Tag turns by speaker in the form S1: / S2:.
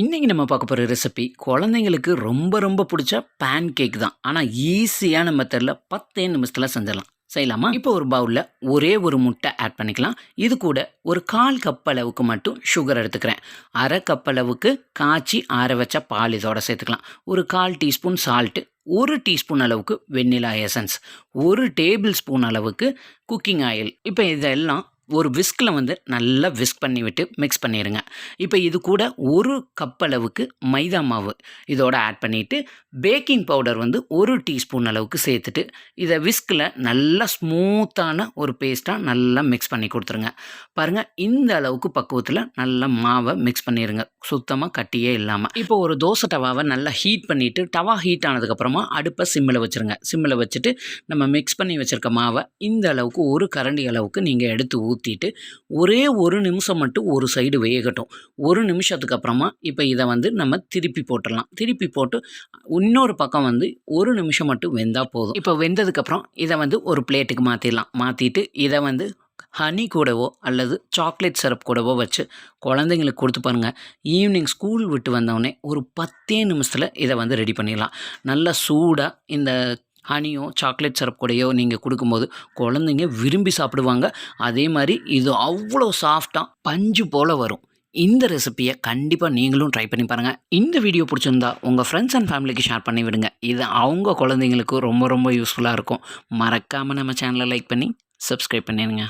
S1: இன்னைக்கு நம்ம பார்க்க போகிற ரெசிபி குழந்தைங்களுக்கு ரொம்ப ரொம்ப பிடிச்ச பேன் கேக் தான். ஆனால் ஈஸியான மெத்தடில் 10 நிமிஷத்தில் செஞ்சிடலாம். செய்யலாமா? இப்போ ஒரு பவுலில் ஒரே ஒரு முட்டை ஆட் பண்ணிக்கலாம். இது கூட ஒரு 1/4 கப் அளவுக்கு மட்டும் சுகர் எடுத்துக்கிறேன். 1/2 கப் அளவுக்கு காய்ச்சி ஆற வச்ச பால் இதோட சேர்த்துக்கலாம். ஒரு 1/4 டீஸ்பூன் சால்ட்டு, 1 டீஸ்பூன் அளவுக்கு வெண்ணிலா எசன்ஸ், 1 டேபிள் ஸ்பூன் அளவுக்கு குக்கிங் ஆயில். இப்போ இதெல்லாம் ஒரு விஸ்கில் நல்லா விஸ்க் பண்ணி விட்டு மிக்ஸ் பண்ணிடுங்க. இப்போ இது கூட 1 கப் அளவுக்கு மைதா மாவு இதோட ஆட் பண்ணிவிட்டு பேக்கிங் பவுடர் 1 டீஸ்பூன் அளவுக்கு சேர்த்துட்டு இதை விஸ்கில் நல்லா ஸ்மூத்தான ஒரு பேஸ்ட்டாக நல்லா மிக்ஸ் பண்ணி கொடுத்துருங்க. பாருங்கள், இந்த அளவுக்கு பக்குவத்தில் நல்லா மாவை மிக்ஸ் பண்ணிடுங்க, சுத்தமாக கட்டியே இல்லாமல். இப்போ ஒரு தோசை தவாவை நல்லா ஹீட் பண்ணிவிட்டு டவா ஹீட் ஆனதுக்கப்புறமா அடுப்பை சிம்மில் வச்சுருங்க. சிம்மில் வச்சுட்டு நம்ம மிக்ஸ் பண்ணி வச்சுருக்க மாவை இந்த அளவுக்கு ஒரு கரண்டி அளவுக்கு நீங்கள் எடுத்து ஊற்றிட்டு ஒரே ஒரு நிமிஷம் மட்டும் ஒரு சைடு வேகட்டும். ஒரு நிமிஷத்துக்கு அப்புறமா இப்போ இதை நம்ம திருப்பி போட்டுடலாம். திருப்பி போட்டு இன்னொரு பக்கம் ஒரு நிமிஷம் மட்டும் வெந்தால் போதும். இப்போ வெந்ததுக்கப்புறம் இதை ஒரு பிளேட்டுக்கு மாற்றிடலாம். மாற்றிட்டு இதை ஹனி கூடவோ அல்லது சாக்லேட் சிரப் கூடவோ வச்சு குழந்தைங்களுக்கு கொடுத்து பாருங்கள். ஈவினிங் ஸ்கூல் விட்டு வந்தோடனே ஒரு 10 நிமிஷத்தில் இதை ரெடி பண்ணிடலாம். நல்லா சூடாக இந்த ஹனியோ சாக்லேட் சிரப் கூடயோ நீங்கள் கொடுக்கும்போது குழந்தைங்க விரும்பி சாப்பிடுவாங்க. அதே மாதிரி இது அவ்வளோ சாஃப்டாக பஞ்சு போல் வரும். இந்த ரெசிப்பியை கண்டிப்பாக நீங்களும் ட்ரை பண்ணி பாருங்கள். இந்த வீடியோ பிடிச்சிருந்தா உங்கள் ஃப்ரெண்ட்ஸ் அண்ட் ஃபேமிலிக்கு ஷேர் பண்ணி விடுங்க. இது அவங்க குழந்தைங்களுக்கு ரொம்ப ரொம்ப யூஸ்ஃபுல்லாக இருக்கும். மறக்காமல் நம்ம சேனலை லைக் பண்ணி சப்ஸ்கிரைப் பண்ணிடுங்க.